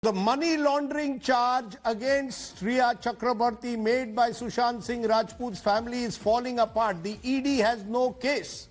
The money laundering charge against Riya Chakrabarti made by Sushant Singh Rajput's family is falling apart. The ED has no case.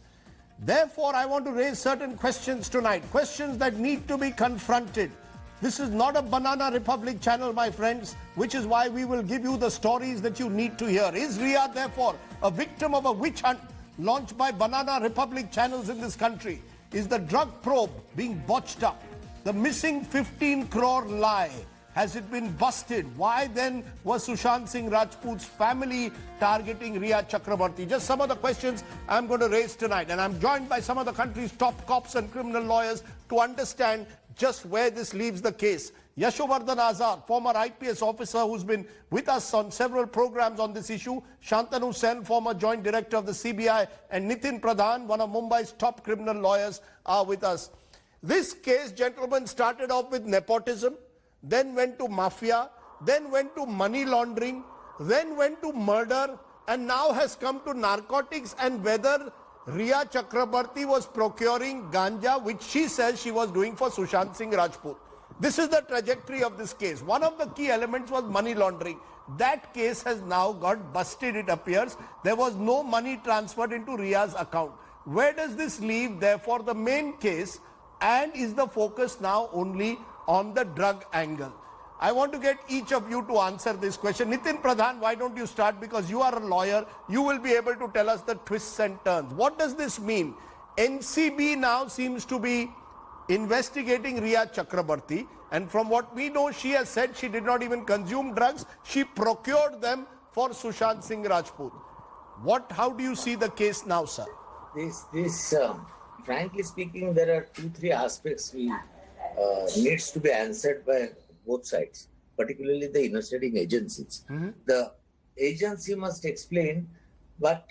Therefore, I want to raise certain questions tonight, questions that need to be confronted. This is not a Banana Republic channel, my friends, which is why we will give you the stories that you need to hear. Is Riya, therefore, a victim of a witch hunt launched by Banana Republic channels in this country? Is the drug probe being botched up? The missing 15 crore lie, has it been busted? Why then was Sushant Singh Rajput's family targeting Riya Chakrabarti? Just some of the questions I'm going to raise tonight. And I'm joined by some of the country's top cops and criminal lawyers to understand just where this leaves the case. Yashovardhan Azad, former IPS officer who's been with us on several programs on this issue. Shantanu Sen, former joint director of the CBI. And Nitin Pradhan, one of Mumbai's top criminal lawyers, are with us. This case, gentlemen, started off with nepotism, then went to mafia, then went to money laundering, then went to murder, and now has come to narcotics and whether Riya Chakrabarti was procuring ganja, which she says she was doing for Sushant Singh Rajput. This is the trajectory of this case. One of the key elements was money laundering. That case has now got busted, it appears. There was no money transferred into Riya's account. Where does this leave, therefore, the main case? And is the focus now only on the drug angle? I want to get each of you to answer this question. Nitin Pradhan, why don't you start? Because you are a lawyer. You will be able to tell us the twists and turns. What does this mean? NCB now seems to be investigating Riya Chakrabarti. And from what we know, she has said she did not even consume drugs. She procured them for Sushant Singh Rajput. How do you see the case now, sir? Frankly speaking, there are 2-3 aspects needs to be answered by both sides, particularly the investigating agencies. The agency must explain, but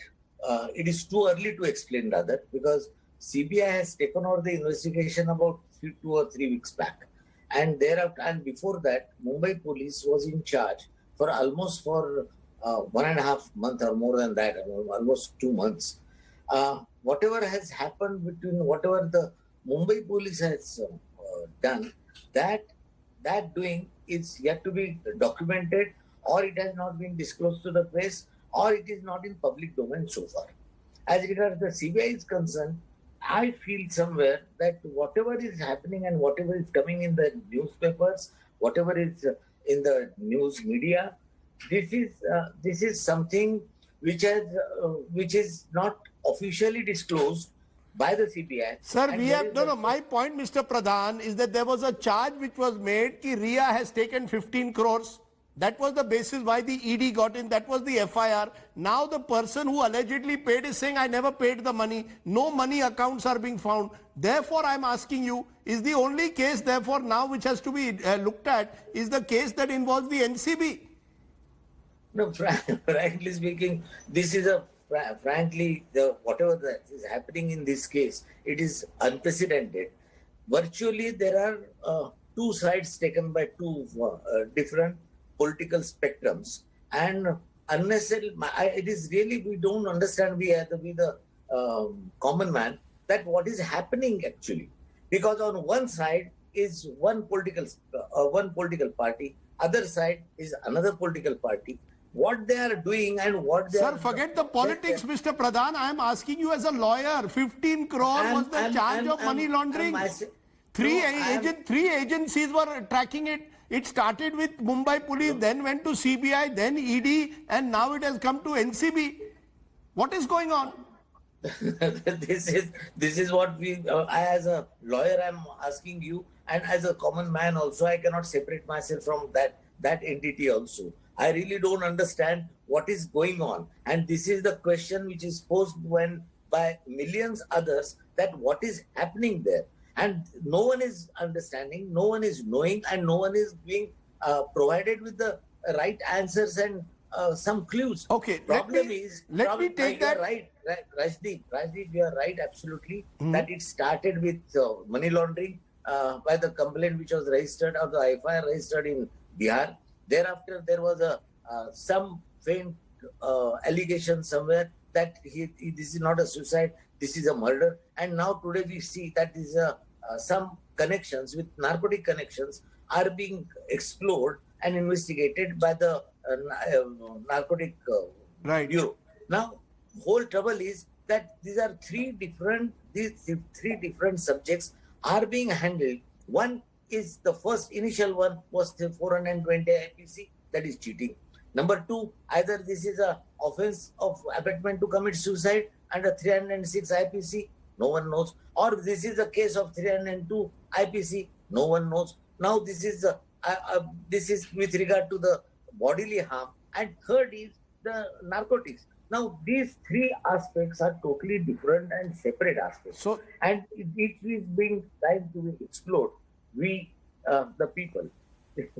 it is too early to explain rather, because CBI has taken over the investigation about 2 or 3 weeks back, and thereafter and before that, Mumbai Police was in charge for almost 1.5 months or more than that, almost 2 months. Whatever has happened between whatever the Mumbai Police has done, that doing is yet to be documented, or it has not been disclosed to the press, or it is not in public domain so far. As regards the CBI is concerned, I feel somewhere that whatever is happening and whatever is coming in the newspapers, whatever is in the news media, this is something which is not officially disclosed by the CBI. Sir, my point, Mr. Pradhan, is that there was a charge which was made that Riya has taken 15 crores. That was the basis why the ED got in. That was the FIR. Now the person who allegedly paid is saying, I never paid the money. No money accounts are being found. Therefore, I'm asking you, is the only case, therefore, now which has to be looked at, is the case that involves the NCB? No, frankly speaking, this is frankly, whatever that is happening in this case, it is unprecedented. Virtually, there are 2 sides taken by 2 different political spectrums, and unnecessarily, it is really, we don't understand, we have to be the common man, that what is happening actually. Because on one side is one political party, other side is another political party. What they are doing and what they Sir, forget the politics, Mr. Pradhan. I am asking you as a lawyer. 15 crore was the charge of money laundering. Three agencies were tracking it. It started with Mumbai Police, then went to CBI, then ED, and now it has come to NCB. What is going on? This is what I as a lawyer am asking you, and as a common man also, I cannot separate myself from that entity also. I really don't understand what is going on. And this is the question which is posed by millions others, that what is happening there. And no one is understanding, no one is knowing, and no one is being provided with the right answers and some clues. Okay, let me take that. Right, Rajdeep, you are right, absolutely, that it started with money laundering by the complaint which was registered, or the FIR registered in Bihar. Thereafter, there was some faint allegation somewhere that this is not a suicide, this is a murder. And now today we see that is some connections with narcotic connections are being explored and investigated by the narcotic Right. bureau. Now, whole trouble is that these three different subjects are being handled. One is the first initial one was the 420 IPC, that is cheating. Number two, either this is a offense of abetment to commit suicide under 306 IPC, no one knows, or this is a case of 302 IPC, no one knows. Now this is with regard to the bodily harm, and third is the narcotics. Now these three aspects are totally different and separate aspects. So, and it is being tried to be explored. We, the people,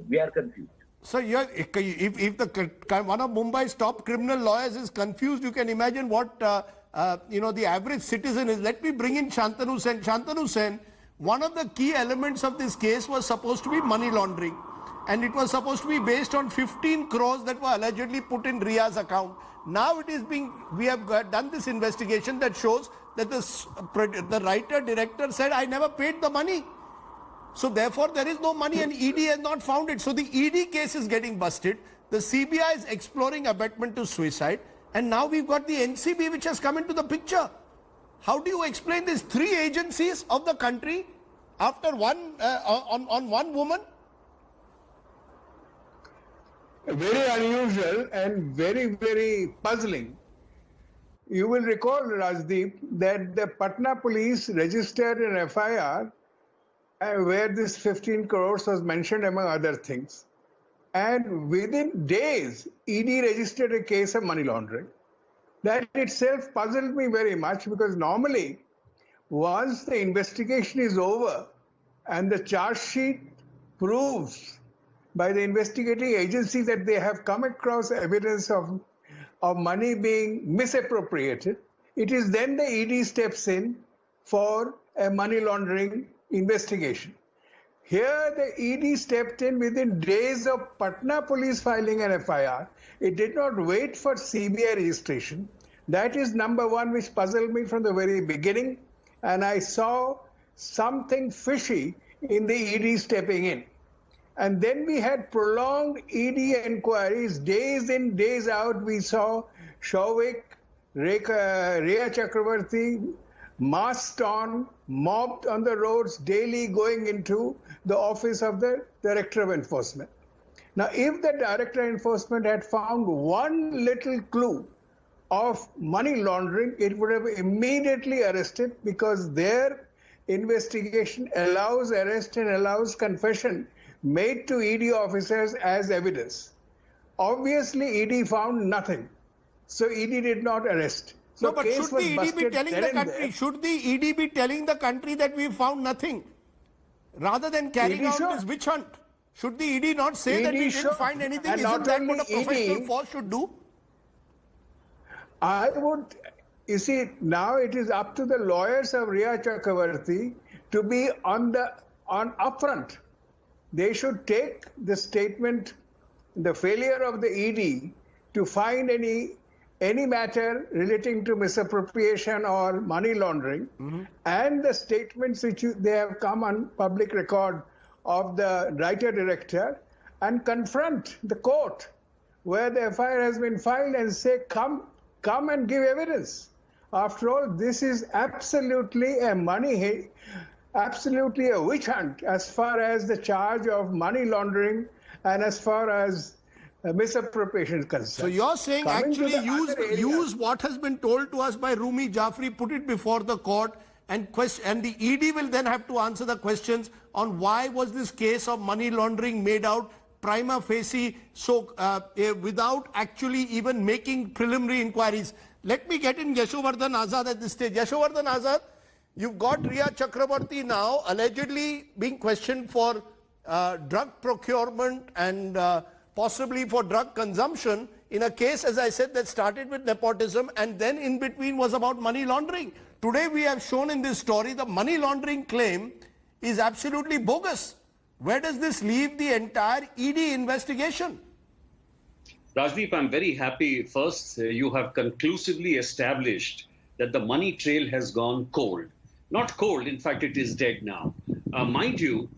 we are confused. So if one of Mumbai's top criminal lawyers is confused, you can imagine what the average citizen is. Let me bring in Shantanu Sen. Shantanu Sen, one of the key elements of this case was supposed to be money laundering, and it was supposed to be based on 15 crores that were allegedly put in Ria's account. Now it is being, we have done this investigation that shows that the writer-director said, I never paid the money. So therefore there is no money, and ED has not found it. So the ED case is getting busted. The CBI is exploring abetment to suicide. And now we've got the NCB which has come into the picture. How do you explain these three agencies of the country after one, on one woman? Very unusual and very, very puzzling. You will recall, Rajdeep, that the Patna police registered an FIR where this 15 crores was mentioned among other things. And within days, ED registered a case of money laundering. That itself puzzled me very much, because normally, once the investigation is over and the charge sheet proves by the investigating agency that they have come across evidence of money being misappropriated, it is then the ED steps in for a money laundering investigation. Here the ED stepped in within days of Patna police filing an FIR. It did not wait for CBI registration. That is number one, which puzzled me from the very beginning. And I saw something fishy in the ED stepping in. And then we had prolonged ED inquiries, days in, days out. We saw Shauvik, Ria Chakrabarti, masked on, mobbed on the roads daily, going into the office of the Director of Enforcement. Now, if the Director of Enforcement had found one little clue of money laundering, it would have immediately arrested, because their investigation allows arrest and allows confession made to ED officers as evidence. Obviously, ED found nothing, so ED did not arrest. So no, but should the ED be telling the country? Should the ED be telling the country that we found nothing, rather than carrying out this witch hunt? Should the ED not say that we didn't find anything? Isn't that what a professional force should do? I would, you see, now it is up to the lawyers of Ria Chakrabarti to be on upfront. They should take the statement, the failure of the ED to find any matter relating to misappropriation or money laundering, and the statements which they have come on public record of the writer-director, and confront the court where the FIR has been filed and say, come and give evidence. After all, this is absolutely absolutely a witch hunt as far as the charge of money laundering and as far as misappropriation is concerned. So you're saying actually use what has been told to us by Rumi Jafri, put it before the court, and the ED will then have to answer the questions on why was this case of money laundering made out prima facie, so without actually even making preliminary inquiries. Let me get in Yashovardhan Azad at this stage. Yashovardhan Azad, you've got Ria Chakrabarti now allegedly being questioned for drug procurement and possibly for drug consumption in a case, as I said, that started with nepotism and then in between was about money laundering. Today we have shown in this story the money laundering claim is absolutely bogus. Where does this leave the entire ED investigation? Rajdeep, I'm very happy. First, you have conclusively established that the money trail has gone cold. Not cold, in fact, it is dead now. mind you,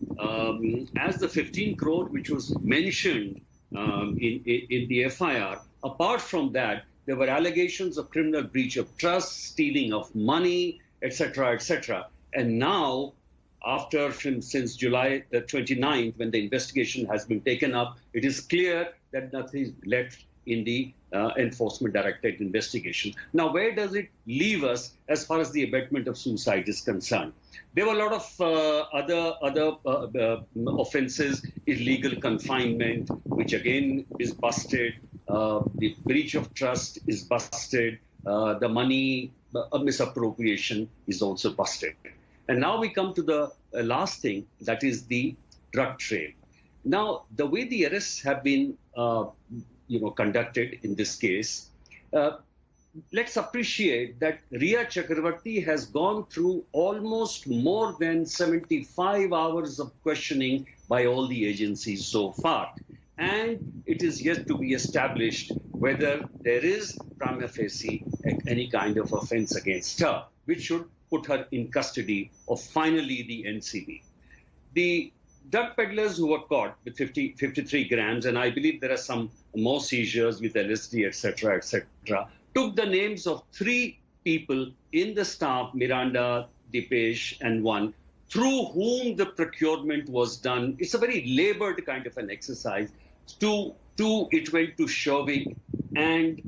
as the 15 crore which was mentioned in the FIR, apart from that, there were allegations of criminal breach of trust, stealing of money, etc., etc. And now, since July the 29th, when the investigation has been taken up, it is clear that nothing is left in the Enforcement Directorate investigation. Now, where does it leave us as far as the abetment of suicide is concerned? There were a lot of other offences, illegal confinement, which again is busted. The breach of trust is busted. The money misappropriation is also busted. And now we come to the last thing, that is the drug trade. Now, the way the arrests have been conducted in this case, let's appreciate that Riya Chakrabarti has gone through almost more than 75 hours of questioning by all the agencies so far. And it is yet to be established whether there is prima facie any kind of offense against her, which should put her in custody of finally the NCB. The drug peddlers who were caught with 53 grams, and I believe there are some more seizures with LSD, etc., etc., took the names of 3 people in the staff, Miranda, Dipesh, and one, through whom the procurement was done. It's a very labored kind of an exercise. It went to Shobik and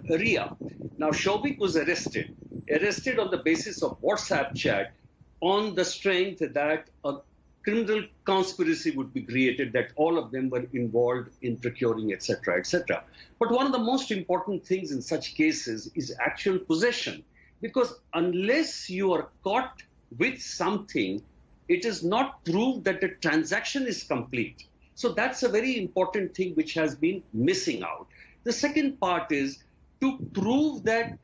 Riya. Now, Shobik was arrested on the basis of WhatsApp chat on the strength that a criminal conspiracy would be created, that all of them were involved in procuring, etc., etc. But one of the most important things in such cases is actual possession, because unless you are caught with something, it is not proved that the transaction is complete. So that's a very important thing which has been missing out. The second part is to prove that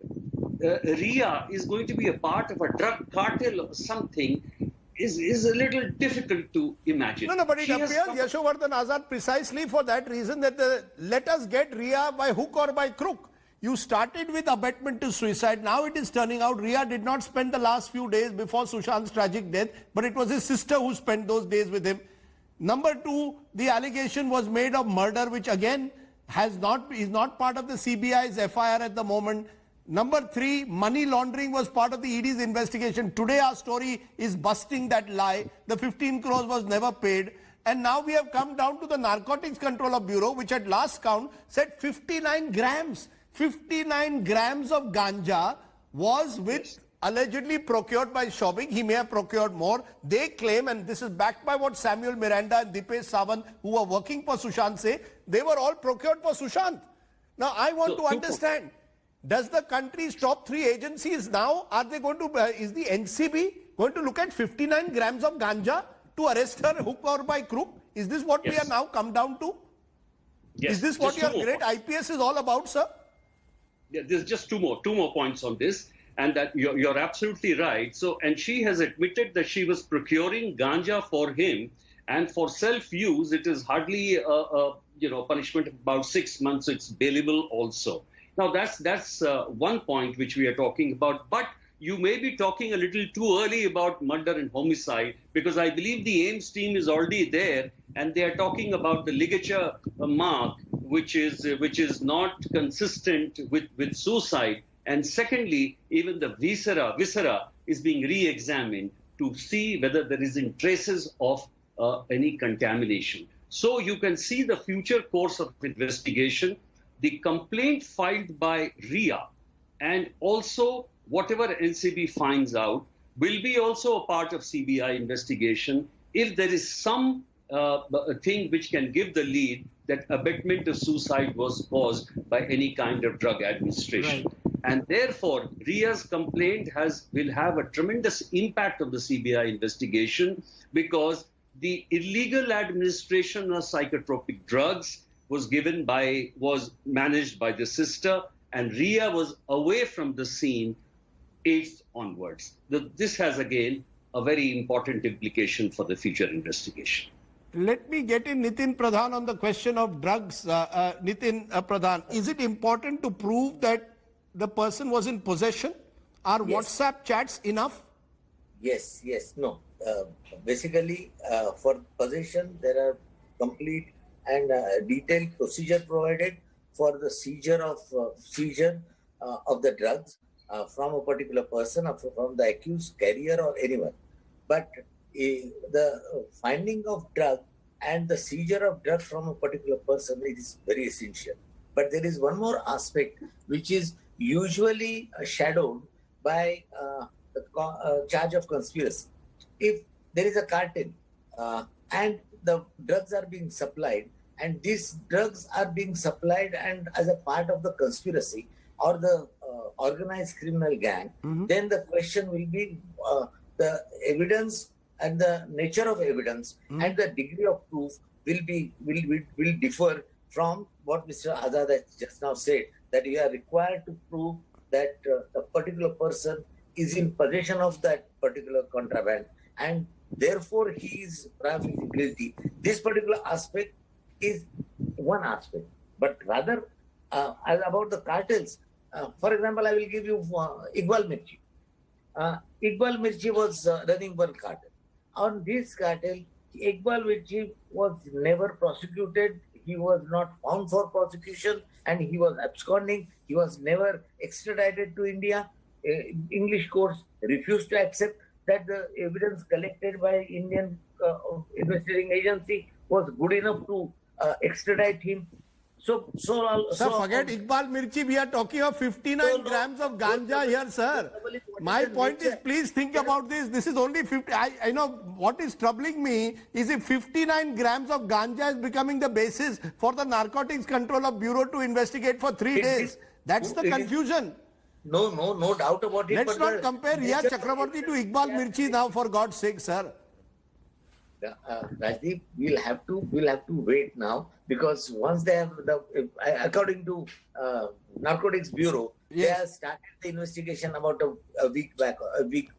Riya is going to be a part of a drug cartel or something is a little difficult to imagine. No, but it appears, Yashovardhan Azad, precisely for that reason that let us get Riya by hook or by crook. You started with abetment to suicide. Now it is turning out Riya did not spend the last few days before Sushant's tragic death, but it was his sister who spent those days with him. Number 2, the allegation was made of murder, which again is not part of the CBI's FIR at the moment. Number 3, money laundering was part of the ED's investigation. Today our story is busting that lie. The 15 crores was never paid. And now we have come down to the Narcotics Control Bureau, which at last count said 59 grams. 59 grams of ganja was allegedly procured by Shobik. He may have procured more. They claim, and this is backed by what Samuel Miranda and Dipesh Sawant, who were working for Sushant, say, they were all procured for Sushant. Now I want to understand, does the country's top 3 agencies now, are they going to, is the NCB going to look at 59 grams of ganja to arrest her hook or by crook? Is this what we are now come down to? Yes. Is this what your great IPS is all about, sir? Yeah, there's just two more points on this, and that you're absolutely right. So, and she has admitted that she was procuring ganja for him, and for self-use, it is hardly a punishment of about 6 months. It's bailable also. Now, that's one point which we are talking about. But you may be talking a little too early about murder and homicide, because I believe the AIMS team is already there, and they are talking about the ligature mark, which is not consistent with suicide. And secondly, even the viscera is being re-examined to see whether there is traces of any contamination. So you can see the future course of investigation. The complaint filed by Riya and also whatever NCB finds out will be also a part of CBI investigation. If there is some thing which can give the lead that abetment of suicide was caused by any kind of drug administration. Right. And therefore, Riya's complaint will have a tremendous impact on the CBI investigation, because the illegal administration of psychotropic drugs was managed by the sister, and Riya was away from the scene 8th onwards. This has again a very important implication for the future investigation. Let me get in Nitin Pradhan on the question of drugs. Nitin Pradhan, is it important to prove that the person was in possession? Are WhatsApp chats enough? Yes. No. basically for possession there are complete and detailed procedure provided for the seizure of the drugs from a particular person or from the accused carrier or anyone. But the finding of drug and the seizure of drug from a particular person is very essential. But there is one more aspect which is usually shadowed by the charge of conspiracy. If there is a cartel and the drugs are being supplied, and these drugs are being supplied and as a part of the conspiracy or the organized criminal gang, then the question will be the evidence and the nature of evidence and the degree of proof will differ from what Mr. Azad has just now said, that you are required to prove that a particular person is in possession of that particular contraband and therefore he is perhaps guilty. This particular aspect is one aspect, but rather as about the cartels, for example, I will give you Iqbal Mirchi. Iqbal Mirchi was running one cartel. On this cartel, Iqbal Mirchi was never prosecuted. He was not found for prosecution and he was absconding. He was never extradited to India. English courts refused to accept that the evidence collected by Indian investigating agency was good enough to extradite him. Sir, forget Iqbal Mirchi. We are talking of 59 grams of ganja here, sir. My point is, please think about this. This is only 50. I know what is troubling me is if 59 grams of ganja is becoming the basis for the Narcotics Control Bureau to investigate for 3 days. That's the confusion. No doubt about it. Let's not compare Riya Chakraborty to Iqbal Mirchi now, for God's sake, sir. Rajdeep, we'll have to wait now, because once they have according to Narcotics Bureau, they have started the investigation about a week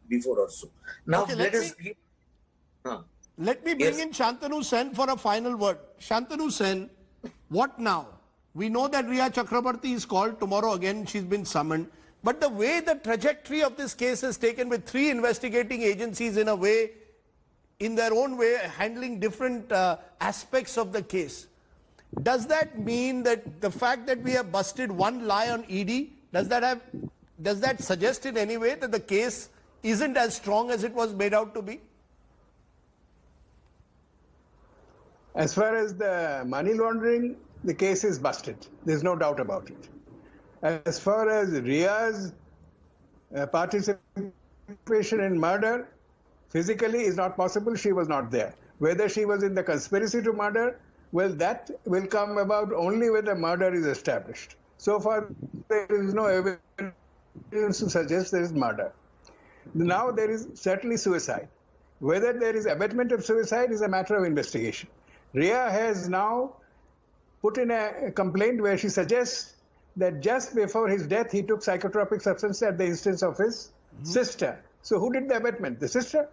before or so. Now okay, let me bring in Shantanu Sen for a final word. Shantanu Sen, what now? We know that Riya Chakraborty is called tomorrow again. She's been summoned. But the way the trajectory of this case is taken, with 3 investigating agencies in their own way, handling different aspects of the case. Does that mean that the fact that we have busted one lie on ED, does that suggest in any way that the case isn't as strong as it was made out to be? As far as the money laundering, the case is busted. There's no doubt about it. As far as Riya's participation in murder, physically is not possible. She was not there. Whether she was in the conspiracy to murder, well, that will come about only when the murder is established. So far, there is no evidence to suggest there is murder. Now there is certainly suicide. Whether there is abetment of suicide is a matter of investigation. Riya has now put in a complaint where she suggests that just before his death, he took psychotropic substance at the instance of his sister. So who did the abetment? The sister?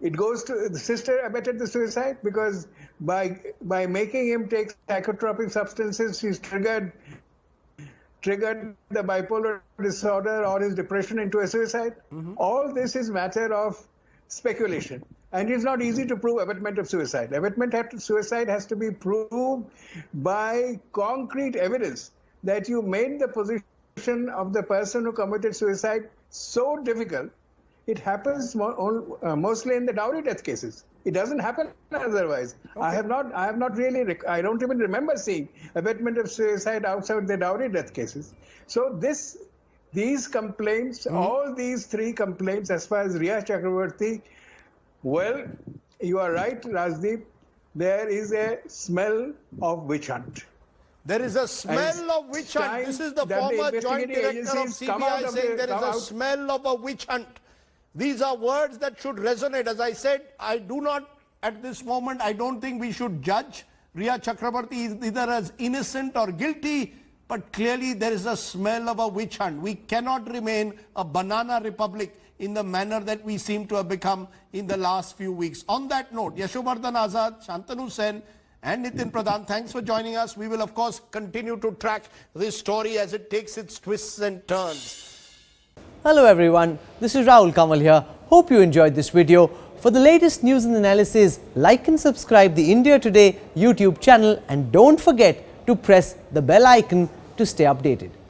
It goes to the sister abetted the suicide because by making him take psychotropic substances, she's triggered the bipolar disorder or his depression into a suicide. All this is matter of speculation. And it's not easy to prove abetment of suicide. Abetment of suicide has to be proved by concrete evidence that you made the position of the person who committed suicide so difficult. It happens mostly in the dowry death cases. It doesn't happen otherwise. Okay. I don't even remember seeing abetment of suicide outside the dowry death cases. So these complaints, all these 3 complaints as far as Riya Chakraborty, well, you are right, Rajdeep. There is a smell of witch hunt. There is a smell of witch hunt. This is the former joint director of CBI saying there is a smell of a witch hunt. These are words that should resonate. As I said, I do not, at this moment, I don't think we should judge Riya Chakraborty either as innocent or guilty, but clearly there is a smell of a witch hunt. We cannot remain a banana republic in the manner that we seem to have become in the last few weeks. On that note, Yashovardhan Azad, Shantanu Sen and Nitin Pradhan, thanks for joining us. We will, of course, continue to track this story as it takes its twists and turns. Hello everyone, this is Rahul Kamal here. Hope you enjoyed this video. For the latest news and analysis, like and subscribe the India Today YouTube channel and don't forget to press the bell icon to stay updated.